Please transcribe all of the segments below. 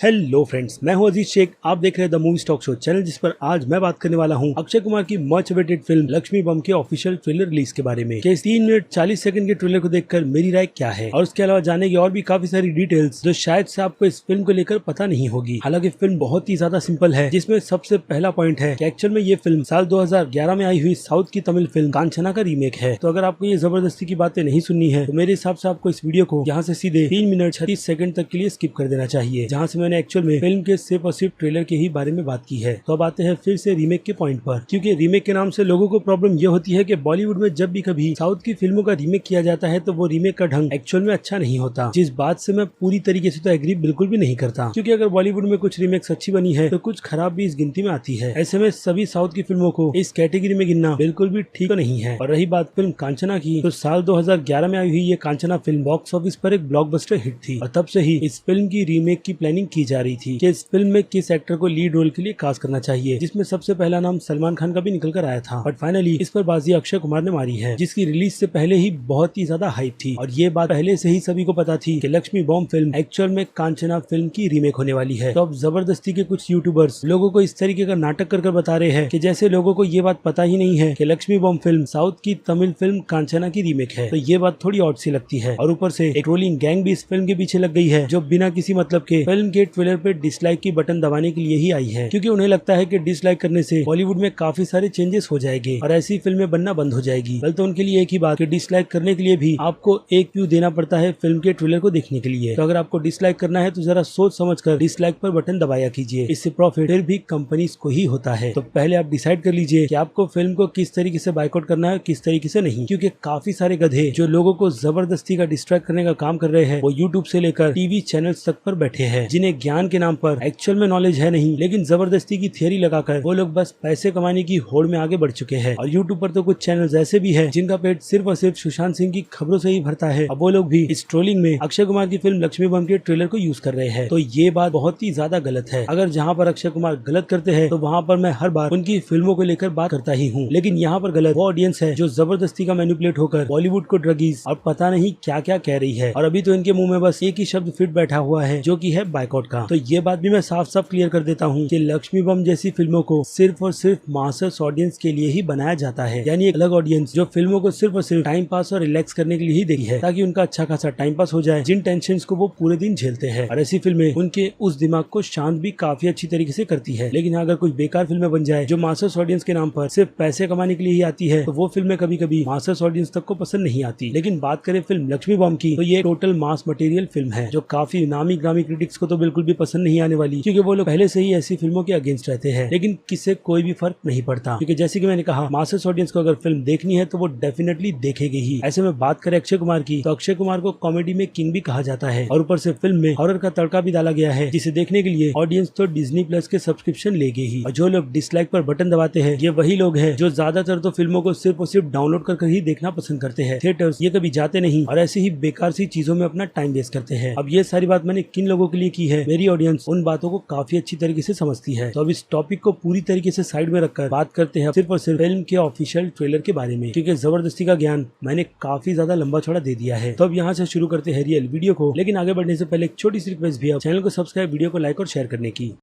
Hello friends, मैं हूं अजीज शेख। आप देख रहे हैं the movie stock show channel, जिस पर आज मैं बात करने वाला हूं अक्षय कुमार की मच अवेटेड फिल्म लक्ष्मी बम के ऑफिशियल ट्रेलर रिलीज के बारे में। कि इस 3 मिनट 40 सेकंड के ट्रेलर को देखकर मेरी राय क्या है, और उसके अलावा जानेंगे और भी काफी सारी डिटेल्स जो शायद से आपको इस फिल्म को लेकर पता नहीं होगी। हालांकि फिल्म बहुत ही ज्यादा सिंपल है, जिसमें सबसे पहला पॉइंट है कि एक्चुअल में ये फिल्म साल 2011 में आई हुई साउथ की तमिल फिल्म कांचना का रीमेक है। तो अगर आपको ये जबरदस्ती की बातें नहीं सुननी है तो मेरे हिसाब से आपको इस वीडियो को यहाँ से सीधे 3 मिनट 36 सेकंड तक के लिए स्किप कर देना चाहिए, जहाँ से मैंने एक्चुअल में फिल्म के सिर्फ और सिर्फ ट्रेलर के ही बारे में बात की है। तो अब आते हैं फिर से रीमेक के पॉइंट पर, क्योंकि रीमेक के नाम से लोगों को प्रॉब्लम ये होती है कि बॉलीवुड में जब भी कभी साउथ की फिल्मों का रीमेक किया जाता है तो वो रीमेक का ढंग एक्चुअल में अच्छा नहीं होता, जिस बात से मैं पूरी तरीके से तो एग्री बिल्कुल भी नहीं करता। क्योंकि अगर बॉलीवुड में कुछ रीमेक्स अच्छी बनी है तो कुछ खराब भी इस गिनती में आती है। ऐसे में सभी साउथ की फिल्मों को इस कैटेगरी में गिनना बिल्कुल भी ठीक तो नहीं है। और रही बात फिल्म कांचना की, तो साल 2011 में आई हुई ये कांचना फिल्म बॉक्स ऑफिस पर एक ब्लॉकबस्टर हिट थी, और तब से ही इस फिल्म की रीमेक की प्लानिंग की जा रही थी कि इस फिल्म में किस एक्टर को लीड रोल के लिए कास्ट करना चाहिए, जिसमें सबसे पहला नाम सलमान खान का भी निकल कर आया था। बट फाइनली इस पर बाजी अक्षय कुमार ने मारी है, जिसकी रिलीज से पहले ही बहुत ही ज्यादा हाइप थी। और ये बात पहले से ही सभी को पता थी कि लक्ष्मी बॉम्ब फिल्म एक्चुअल में कांचना फिल्म की रीमेक होने वाली है। तो अब जबरदस्ती के कुछ यूट्यूबर्स लोगों को इस तरीके का नाटक कर बता रहे हैं कि जैसे लोगों को ये बात पता ही नहीं है कि लक्ष्मी बॉम्ब फिल्म साउथ की तमिल फिल्म कांचना की रीमेक है। तो ये बात थोड़ी ऑड सी लगती है। और ऊपर से एक ट्रोलिंग गैंग भी इस फिल्म के पीछे लग गई है, जो बिना किसी मतलब के फिल्म के ट्रेलर पे डिसलाइक की बटन दबाने के लिए ही आई है, क्योंकि उन्हें लगता है कि डिसलाइक करने से बॉलीवुड में काफी सारे चेंजेस हो जाएंगे और ऐसी फिल्में बनना बंद हो जाएगी। कल तो उनके लिए एक ही बात कि डिसलाइक करने के लिए भी आपको एक व्यू देना पड़ता है फिल्म के ट्रेलर को देखने के लिए। तो अगर आपको डिसलाइक करना है तो जरा सोच समझ कर डिसलाइक पर बटन दबाया कीजिए, इससे प्रॉफिट फिर भी कंपनीज को ही होता है। तो पहले आप डिसाइड कर लीजिए कि आपको फिल्म को किस तरीके से बायकॉट करना है, किस तरीके से नहीं। क्योंकि काफी सारे गधे जो लोगों को जबरदस्ती का डिस्ट्रैक्ट करने का काम कर रहे हैं, वो यूट्यूब से लेकर टीवी चैनल्स तक पर बैठे हैं, जिन्हें ज्ञान के नाम पर एक्चुअल में नॉलेज है नहीं, लेकिन जबरदस्ती की थियरी लगाकर वो लोग बस पैसे कमाने की होड़ में आगे बढ़ चुके हैं। और यूट्यूब पर तो कुछ चैनल्स ऐसे भी हैं जिनका पेट सिर्फ और सिर्फ सुशांत सिंह की खबरों से ही भरता है। अब वो लोग भी इस ट्रोलिंग में अक्षय कुमार की फिल्म लक्ष्मी बम के ट्रेलर को यूज कर रहे हैं। तो ये बात बहुत ही ज्यादा गलत है। अगर जहाँ पर अक्षय कुमार गलत करते हैं तो वहाँ पर मैं हर बार उनकी फिल्मों को लेकर बात करता ही हूँ, लेकिन यहाँ पर गलत वो ऑडियंस है जो जबरदस्ती का मैनिपुलेट होकर बॉलीवुड को ड्रगीज और पता नहीं क्या क्या कह रही है। और अभी तो इनके मुंह में बस एक ही शब्द फिट बैठा हुआ है, जो कि है बायकॉट का। तो ये बात भी मैं साफ साफ क्लियर कर देता हूँ कि लक्ष्मी बम जैसी फिल्मों को सिर्फ और सिर्फ मास्टर्स ऑडियंस के लिए ही बनाया जाता है, यानी एक अलग ऑडियंस जो फिल्मों को सिर्फ और सिर्फ टाइम पास और रिलैक्स करने के लिए ही देखी है, ताकि उनका अच्छा खासा टाइम पास हो जाए, जिन टेंशंस को वो पूरे दिन झेलते हैं। और ऐसी फिल्में उनके उस दिमाग को शांत भी काफी अच्छी तरीके से करती है। लेकिन अगर कुछ बेकार फिल्में बन जाए जो मास्टर्स ऑडियंस के नाम पर सिर्फ पैसे कमाने के लिए ही आती है, तो वो फिल्में कभी कभी मास्टर्स ऑडियंस तक को पसंद नहीं आती। लेकिन बात करें फिल्म लक्ष्मी बम की, तो ये टोटल मास मटेरियल फिल्म है, जो काफी नामी ग्रामी क्रिटिक्स को तो बिल्कुल भी पसंद नहीं आने वाली, क्योंकि वो लोग पहले से ही ऐसी फिल्मों के अगेंस्ट रहते हैं। लेकिन किससे कोई भी फर्क नहीं पड़ता, क्योंकि जैसे कि मैंने कहा, मास्टर्स ऑडियंस को अगर फिल्म देखनी है तो वो डेफिनेटली देखेगी ही। ऐसे में बात करें अक्षय कुमार की, तो अक्षय कुमार को कॉमेडी में किंग भी कहा जाता है, और ऊपर से फिल्म में हॉरर का तड़का भी डाला गया है, जिसे देखने के लिए ऑडियंस तो डिज्नी प्लस के सब्सक्रिप्शन लेगी ही। और जो लोग डिसलाइक पर बटन दबाते हैं, ये वही लोग हैं जो ज्यादातर तो फिल्मों को सिर्फ और सिर्फ डाउनलोड कर ही देखना पसंद करते हैं। थिएटर्स ये कभी जाते नहीं और ऐसे ही बेकार सी चीजों में अपना टाइम वेस्ट करते हैं। अब ये सारी बात मैंने किन लोगों के लिए की है, मेरी ऑडियंस उन बातों को काफी अच्छी तरीके से समझती है। तो अब इस टॉपिक को पूरी तरीके से साइड में रखकर बात करते हैं सिर्फ और सिर्फ फिल्म के ऑफिशियल ट्रेलर के बारे में, क्योंकि जबरदस्ती का ज्ञान मैंने काफी ज्यादा लंबा चौड़ा दे दिया है। तो अब यहाँ से शुरू करते हैं रियल वीडियो को, लेकिन आगे बढ़ने से पहले एक छोटी सी रिक्वेस्ट भी है, चैनल को सब्सक्राइब, वीडियो को लाइक और शेयर करने की।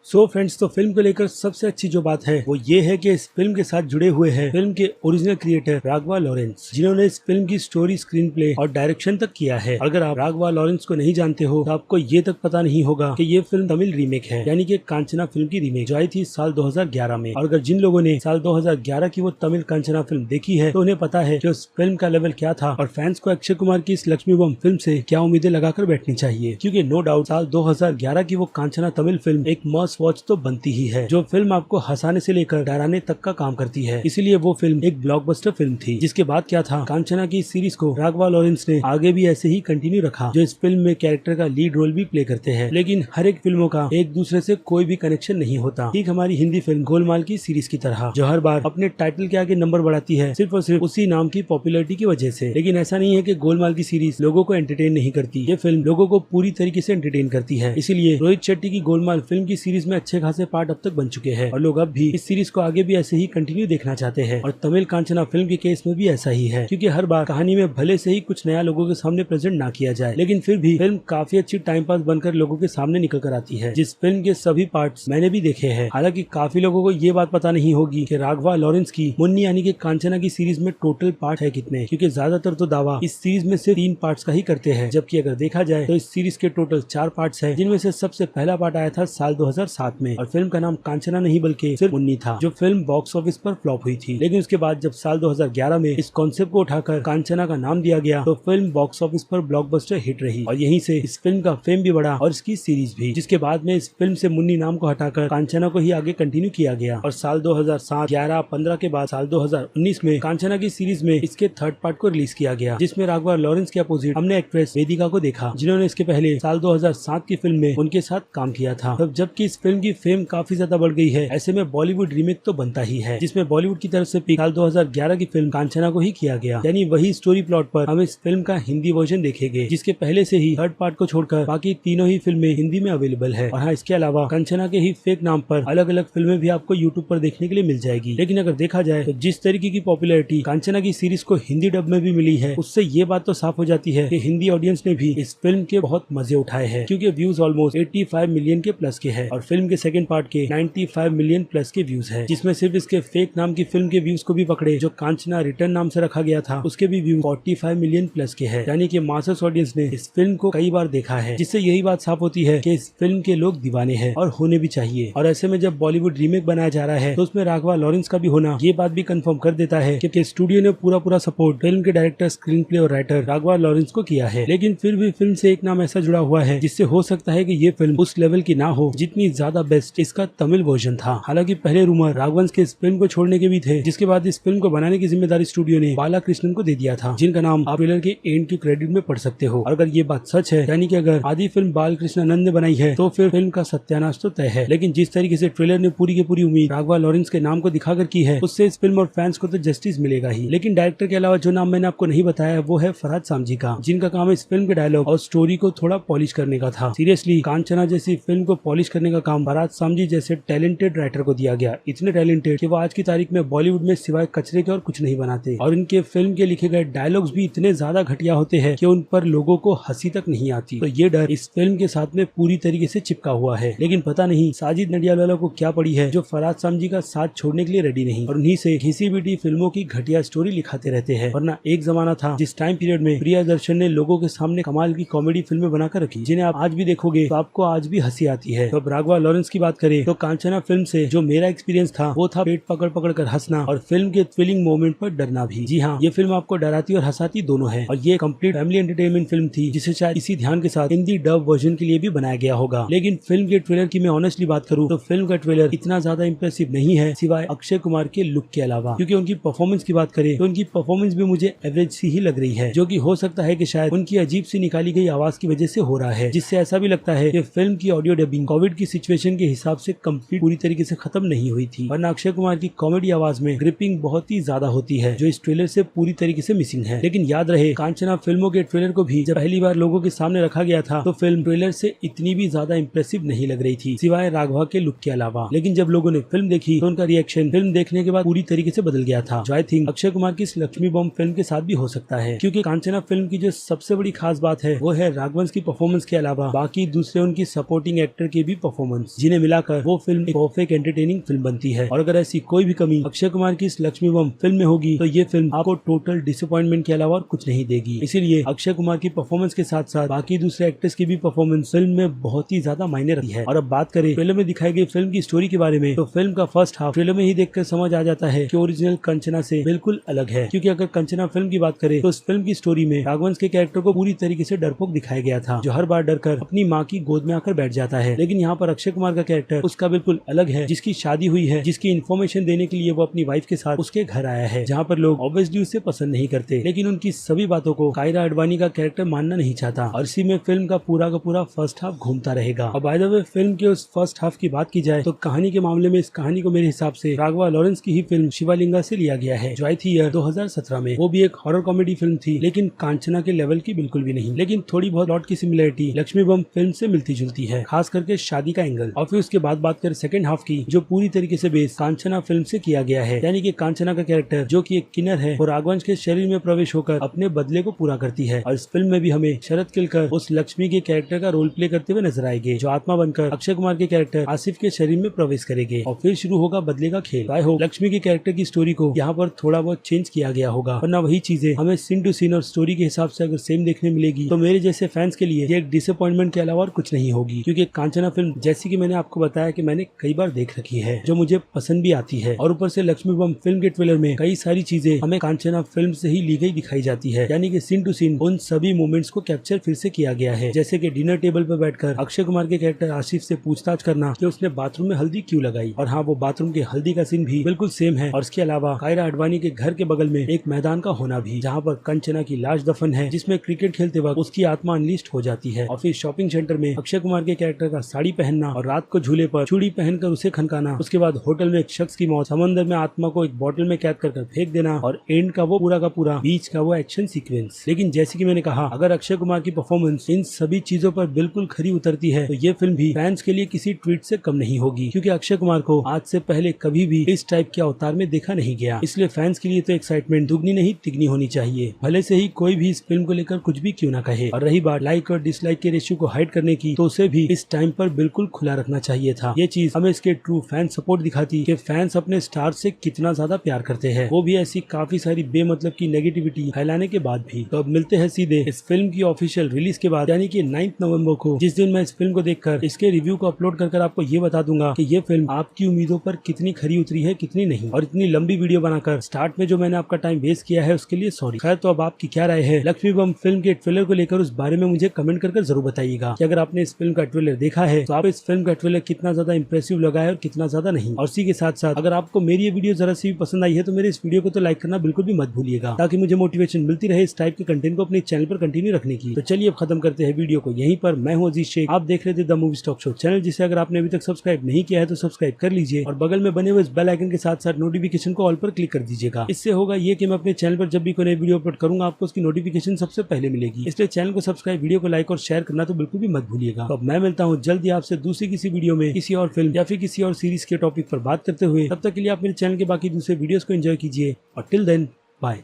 सो फ्रेंड्स, तो फिल्म को लेकर सबसे अच्छी जो बात है वो ये है कि इस फिल्म के साथ जुड़े हुए हैं फिल्म के ओरिजिनल क्रिएटर राघवा लॉरेंस, जिन्होंने इस फिल्म की स्टोरी, स्क्रीन प्ले और डायरेक्शन तक किया है। अगर आप राघवा लॉरेंस को नहीं जानते हो तो आपको ये तक पता नहीं होगा कि ये फिल्म तमिल रीमेक है, यानी कि कांचना फिल्म की रीमेक जो आई थी साल 2011 में। और अगर जिन लोगों ने साल 2011 की वो तमिल कांचना फिल्म देखी है तो उन्हें पता है कि उस फिल्म का लेवल क्या था, और फैंस को अक्षय कुमार की इस लक्ष्मी बम फिल्म से क्या उम्मीदें लगाकर बैठनी चाहिए। क्योंकि नो डाउट साल 2011 की वो कांचना तमिल फिल्म एक मस्ट वॉच तो बनती ही है, जो फिल्म आपको हंसाने से लेकर डराने तक का काम करती है। इसीलिए वो फिल्म एक ब्लॉकबस्टर फिल्म थी। जिसके बाद क्या था, कांचना की सीरीज को राघवा लॉरेंस ने आगे भी ऐसे ही कंटिन्यू रखा, जो इस फिल्म में कैरेक्टर का लीड रोल भी प्ले करते हैं। लेकिन हर एक फिल्मों का एक दूसरे से कोई भी कनेक्शन नहीं होता, ठीक हमारी हिंदी फिल्म गोलमाल की सीरीज की तरह, जो हर बार अपने टाइटल के आगे नंबर बढ़ाती है सिर्फ और सिर्फ उसी नाम की पॉपुलैरिटी की वजह से। लेकिन ऐसा नहीं है कि गोलमाल की सीरीज लोगों को एंटरटेन नहीं करती, ये फिल्म लोगों को पूरी तरीके से एंटरटेन करती है। इसीलिए रोहित शेट्टी की गोलमाल फिल्म की सीरीज में में अच्छे खासे पार्ट अब तक बन चुके हैं और लोग अब भी इस सीरीज को आगे भी ऐसे ही कंटिन्यू देखना चाहते हैं। और तमिल कांचना फिल्म के केस में भी ऐसा ही है, क्योंकि हर बार कहानी में भले से ही कुछ नया लोगों के सामने प्रेजेंट ना किया जाए, लेकिन फिर भी फिल्म काफी अच्छी टाइम पास बनकर लोगों के सामने निकल कर आती है। जिस फिल्म के सभी पार्ट्स मैंने भी देखे हैं। हालांकि काफी लोगों को ये बात पता नहीं होगी कि राघवा लॉरेंस की मुन्नी यानी कि कांचना की सीरीज में टोटल पार्ट है कितने, क्योंकि ज्यादातर तो दावा इस सीरीज में से 3 पार्ट्स का ही करते हैं, जबकि अगर देखा जाए तो इस सीरीज के टोटल 4 पार्ट्स हैं, जिनमें से सबसे पहला पार्ट आया था साल 2007 में और फिल्म का नाम कांचना नहीं बल्कि सिर्फ मुन्नी था, जो फिल्म बॉक्स ऑफिस पर फ्लॉप हुई थी। लेकिन उसके बाद जब साल 2011 में इस कॉन्सेप्ट को उठाकर कांचना का नाम दिया गया तो फिल्म बॉक्स ऑफिस पर ब्लॉकबस्टर हिट रही और यहीं से इस फिल्म का फेम भी बढ़ा और इसकी सीरीज भी, जिसके बाद में इस फिल्म से मुन्नी नाम को हटाकर कांचना को ही आगे कंटिन्यू किया गया। और साल 2007, 11, 15 के बाद साल 2019 में कांचना की सीरीज में इसके थर्ड पार्ट को रिलीज किया गया, जिसमें राघवा लॉरेंस के अपोजिट हमने एक्ट्रेस वेदिका को देखा, जिन्होंने इसके पहले साल 2007 की फिल्म में उनके साथ काम किया था। तब जबकि इस फिल्म की फेम काफी ज्यादा बढ़ गई है, ऐसे में बॉलीवुड रीमेक तो बनता ही है, जिसमें बॉलीवुड की तरफ से साल 2011 की फिल्म कांचना को ही किया गया। यानी वही स्टोरी प्लॉट पर हम इस फिल्म का हिंदी वर्जन देखेंगे, जिसके पहले से ही थर्ड पार्ट को छोड़कर बाकी तीनों ही फिल्में हिंदी में अवेलेबल है। और हाँ, इसके अलावा कांचना के ही फेक नाम पर अलग अलग फिल्में भी आपको यूट्यूब पर देखने के लिए मिल जाएगी। लेकिन अगर देखा जाए तो जिस तरीके की पॉपुलैरिटी कांचना की सीरीज को हिंदी डब में भी मिली है, उससे ये बात तो साफ हो जाती है कि हिंदी ऑडियंस ने भी इस फिल्म के बहुत मजे उठाए हैं, क्योंकि व्यूज ऑलमोस्ट 85 मिलियन के प्लस के हैं और फिल्म के सेकंड पार्ट के 95 मिलियन प्लस के व्यूज है, जिसमें सिर्फ इसके फेक नाम की फिल्म के व्यूज को भी पकड़े जो कांचना रिटर्न नाम से रखा गया था, उसके भी व्यूज 45 मिलियन प्लस के हैं। यानी कि मासस ऑडियंस ने इस फिल्म को कई बार देखा है, जिससे यही बात साफ होती है कि इस फिल्म के लोग दीवाने हैं और होने भी चाहिए। और ऐसे में जब बॉलीवुड रीमेक बनाया जा रहा है तो उसमें राघवा लॉरेंस का भी होना ये बात भी कंफर्म कर देता है कि स्टूडियो ने पूरा सपोर्ट फिल्म के डायरेक्टर, स्क्रीन प्ले और राइटर राघवा लॉरेंस को किया है। लेकिन फिर भी फिल्म से एक नाम ऐसा जुड़ा हुआ है जिससे हो सकता है कि ये फिल्म उस लेवल की ना हो जितनी ज्यादा बेस्ट इसका तमिल वर्जन था। हालांकि पहले रूमर राघवंश के इस फिल्म को छोड़ने के भी थे, जिसके बाद इस फिल्म को बनाने की जिम्मेदारी स्टूडियो ने बालाकृष्णन को दे दिया था, जिनका नाम आप ट्रेलर के एंड के क्रेडिट में पढ़ सकते हो। और अगर ये बात सच है, यानी कि अगर आधी फिल्म बालकृष्णानंद ने बनाई है, तो फिर फिल्म का सत्यानाश तो तय है। लेकिन जिस तरीके से ट्रेलर ने पूरी की पूरी उम्मीद राघवा लॉरेंस के नाम को दिखाकर की है, उससे इस फिल्म और फैंस को तो जस्टिस मिलेगा ही। लेकिन डायरेक्टर के अलावा जो नाम मैंने आपको नहीं बताया वो है फरहाद सामजी का, जिनका काम इस फिल्म के डायलॉग और स्टोरी को थोड़ा पॉलिश करने का था। सीरियसली, कांचना जैसी फिल्म को पॉलिश करने का काम फरहाद सामजी जैसे टैलेंटेड राइटर को दिया गया। इतने टैलेंटेड कि वो आज की तारीख में बॉलीवुड में सिवाय कचरे के और कुछ नहीं बनाते, और इनके फिल्म के लिखे गए डायलॉग्स भी इतने ज्यादा घटिया होते हैं कि उन पर लोगों को हंसी तक नहीं आती। तो ये डर इस फिल्म के साथ में पूरी तरीके से चिपका हुआ है। लेकिन पता नहीं साजिद नडियाडवाला को क्या पड़ी है जो फरहाद सामजी का साथ छोड़ने के लिए रेडी नहीं और उन्हीं से घिसी पिटी फिल्मों की घटिया स्टोरी लिखाते रहते हैं। वरना एक जमाना था जिस टाइम पीरियड में प्रियदर्शन ने लोगों के सामने कमाल की कॉमेडी फिल्में बनाकर रखी, जिन्हें आप आज भी देखोगे तो आपको आज भी हंसी आती है। तो अब राघवा लॉरेंस की बात करें तो कांचना फिल्म से जो मेरा एक्सपीरियंस था वो था पेट पकड़ पकड़ कर हंसना और फिल्म के थ्रिलिंग मोमेंट पर डरना भी। जी हाँ, ये फिल्म आपको डराती और हंसाती दोनों है और ये कंप्लीट फैमिली एंटरटेनमेंट फिल्म थी, जिसे शायद इसी ध्यान के साथ हिंदी डब वर्जन के लिए भी बनाया गया होगा। लेकिन फिल्म के ट्रेलर की मैं ऑनेस्टली बात करूं तो फिल्म का ट्रेलर इतना ज्यादा इंप्रेसिव नहीं है, सिवाय अक्षय कुमार के लुक के अलावा। क्योंकि उनकी परफॉर्मेंस की बात करें तो उनकी परफॉर्मेंस भी मुझे एवरेज सी ही लग रही है, जो कि हो सकता है कि शायद उनकी अजीब सी निकाली गई आवाज की वजह से हो रहा है, जिससे ऐसा भी लगता है कि फिल्म की ऑडियो डबिंग कोविड की सिचुएशन के हिसाब से कंप्लीट पूरी तरीके से खत्म नहीं हुई थी। वरना अक्षय कुमार की कॉमेडी आवाज में ग्रिपिंग बहुत ही ज्यादा होती है, जो इस ट्रेलर से पूरी तरीके से मिसिंग है। लेकिन याद रहे, कांचना फिल्मों के ट्रेलर को भी जब पहली बार लोगों के सामने रखा गया था तो फिल्म ट्रेलर से इतनी भी ज्यादा इंप्रेसिव नहीं लग रही थी, सिवाय राघवा के लुक के अलावा। लेकिन जब लोगों ने फिल्म देखी तो उनका रिएक्शन फिल्म देखने के बाद पूरी तरीके से बदल गया था, जो आई थिंक अक्षय कुमार की इस लक्ष्मी बॉम्ब फिल्म के साथ भी हो सकता है। क्योंकि कांचना फिल्म की जो सबसे बड़ी खास बात है वो है राघवंश की परफॉर्मेंस के अलावा बाकी दूसरे उनकी सपोर्टिंग एक्टर की भी परफॉर्मेंस, जिन्हें मिलाकर वो फिल्म एक परफेक्ट एंटरटेनिंग फिल्म बनती है। और अगर ऐसी कोई भी कमी अक्षय कुमार की इस लक्ष्मी बॉम्ब फिल्म में होगी तो ये फिल्म आपको टोटल डिसअपॉइंटमेंट के अलावा और कुछ नहीं देगी। इसीलिए अक्षय कुमार की परफॉर्मेंस के साथ साथ बाकी दूसरे एक्टर्स की भी परफॉर्मेंस फिल्म में बहुत ही ज्यादा मायने रखती है। और अब बात करें ट्रेलर में दिखाई गई फिल्म की स्टोरी के बारे में तो फिल्म का फर्स्ट हाफ ट्रेलर में ही देखकर समझ आ जाता है कि ओरिजिनल कंचना से बिल्कुल अलग है। क्योंकि अगर कंचना फिल्म की बात करें तो इस फिल्म की स्टोरी में राघवंश के कैरेक्टर को पूरी तरीके से डरपोक दिखाया गया था, जो हर बार डरकर अपनी माँ की गोद में आकर बैठ जाता है। लेकिन यहाँ पर अक्षय कुमार का कैरेक्टर उसका बिल्कुल अलग है, जिसकी शादी हुई है, जिसकी इन्फॉर्मेशन देने के लिए वो अपनी वाइफ के साथ उसके घर आया है, जहाँ पर लोग ऑब्वियसली उसे पसंद नहीं करते, लेकिन उनकी सभी बातों को कायरा अडवाणी का कैरेक्टर मानना नहीं चाहता। और इसी में फिल्म का पूरा फर्स्ट हाफ घूमता रहेगा। और बाय द वे, फिल्म के उस फर्स्ट हाफ की बात की जाए तो कहानी के मामले में इस कहानी को मेरे हिसाब से राघवा लॉरेंस की ही फिल्म शिवालिंगा से लिया गया है, जो आई थी ईयर 2017 में। वो भी एक हॉरर कॉमेडी फिल्म थी, लेकिन कांचना के लेवल की बिल्कुल भी नहीं। लेकिन थोड़ी बहुत प्लॉट की सिमिलरिटी लक्ष्मी बम फिल्म से मिलती जुलती है, खास करके शादी का एंगल। और फिर उसके बाद बात करें सेकंड हाफ की, जो पूरी तरीके से बेस कांचना फिल्म से किया गया है, यानी कि कांचना का कैरेक्टर जो कि एक किन्नर है और राघवंश के शरीर में प्रवेश होकर अपने बदले को पूरा करती है। और इस फिल्म में भी हमें शरद किलकर उस लक्ष्मी के कैरेक्टर का रोल प्ले करते हुए नजर आएंगे, जो आत्मा बनकर अक्षय कुमार के कैरेक्टर आसिफ के शरीर में प्रवेश करेंगे और फिर शुरू होगा बदले का खेल। आई होप लक्ष्मी के कैरेक्टर की स्टोरी को यहाँ पर थोड़ा बहुत चेंज किया गया होगा, वरना वही चीजें हमें सीन टू सीन और स्टोरी के हिसाब से अगर सेम देखने मिलेगी तो मेरे जैसे फैंस के लिए ये एक डिसअपॉइंटमेंट के अलावा और कुछ नहीं होगी। क्योंकि कांचना फिल्म जैसी कि मैंने आपको बताया कि मैंने कई बार देख रखी है, जो मुझे पसंद भी आती है, और ऊपर से लक्ष्मी बम फिल्म के ट्रेलर में कई सारी चीजें हमें कांचना फिल्म से ही ली गई दिखाई जाती है, यानी कि सीन टू सीन उन सभी मोमेंट्स को कैप्चर फिर से किया गया है। जैसे कि डिनर टेबल पर बैठकर अक्षय कुमार के कैरेक्टर आसिफ से पूछताछ करना कि उसने बाथरूम में हल्दी क्यों लगाई, और हाँ, वो बाथरूम के हल्दी का सीन भी बिल्कुल सेम है। और इसके अलावा कायरा अडवाणी के घर के बगल में एक मैदान का होना भी, जहाँ पर कंचना की लाश दफन है, जिसमें क्रिकेट खेलते वक्त उसकी आत्मा अनलिस्ट हो जाती है। और फिर शॉपिंग सेंटर में अक्षय कुमार के कैरेक्टर का साड़ी पहनना और रात को झूले पर चूड़ी पहनकर उसे खनकाना, उसके बाद होटल में एक शख्स की मौत, समंदर में आत्मा को एक बोतल में कैद कर फेंक देना, और एंड का वो पूरा बीच का वो एक्शन सीक्वेंस। लेकिन जैसे कि मैंने कहा, अगर अक्षय कुमार की परफॉर्मेंस इन सभी चीजों पर बिल्कुल खरी उतरती है तो ये फिल्म भी फैंस के लिए किसी ट्वीट से कम नहीं होगी, क्योंकि अक्षय कुमार को आज से पहले कभी भी इस टाइप के अवतार में देखा नहीं गया। इसलिए फैंस के लिए तो एक्साइटमेंट दुगनी नहीं तिगनी होनी चाहिए, भले से ही कोई भी इस फिल्म को लेकर कुछ भी क्यों ना कहे। और रही बात लाइक और डिसलाइक के रेशियो को हाइड करने की, तो उसे भी इस टाइम पर बिल्कुल खुला रखना चाहिए था। ये चीज हमें इसके ट्रू फैन सपोर्ट दिखाती कि फैंस अपने स्टार से कितना ज्यादा प्यार करते हैं, वो भी ऐसी काफी सारी बेमतलब की नेगेटिविटी फैलाने के बाद भी। तो अब मिलते हैं सीधे इस फिल्म की ऑफिशियल रिलीज के बाद, यानी कि 9 नवंबर को, जिस दिन मैं इस फिल्म को देखकर इसके रिव्यू को अपलोड कर आपको ये बता दूंगा कि ये फिल्म आपकी उम्मीदों पर कितनी खरी उतरी है कितनी नहीं। और इतनी लंबी वीडियो बनाकर स्टार्ट में जो मैंने आपका टाइम वेस्ट किया है उसके लिए सॉरी। खैर, तो अब आपकी क्या राय है लक्ष्मी बम फिल्म के ट्रेलर को लेकर, उस बारे में मुझे कमेंट कर जरूर बताइएगा कि अगर आपने इस फिल्म का ट्रेलर देखा है तो आप इस फिल्म का ट्रेलर कितना ज्यादा इंप्रेसिव लगा है और कितना ज्यादा नहीं। और इसी के साथ साथ अगर आपको मेरी ये वीडियो जरा सी भी पसंद आई है तो मेरे इस वीडियो को तो लाइक करना बिल्कुल भी मत भूलिएगा, ताकि मुझे मोटिवेशन मिलती रहे इस टाइप के कंटेंट को अपने चैनल पर कंटिन्यू रखने की। तो चलिए अब खत्म करते हैं वीडियो को यहीं पर। मैं हूं अजीज शेख, आप देख रहे थे the movie stock show channel, जिसे अगर आपने अभी तक सब्सक्राइब नहीं किया है तो सब्सक्राइब कर लीजिए और बगल में बने हुए इस बेल आइकन के साथ साथ नोटिफिकेशन को ऑल पर क्लिक कर दीजिएगा। इससे होगा ये कि मैं अपने चैनल पर जब भी कोई नई वीडियो अपलोड करूंगा आपको उसकी नोटिफिकेशन सबसे पहले मिलेगी। इसलिए चैनल को सब्सक्राइब, वीडियो को लाइक और शेयर करना तो बिल्कुल भी मत भूलिएगा। तो अब मैं मिलता हूँ जल्दी आपसे दूसरी किसी वीडियो में किसी और फिल्म या फिर किसी और सीरीज के टॉपिक पर बात करते हुए। तब तक के लिए आप मेरे चैनल के बाकी दूसरे वीडियोस को एंजॉय कीजिए और टिल देन बाय।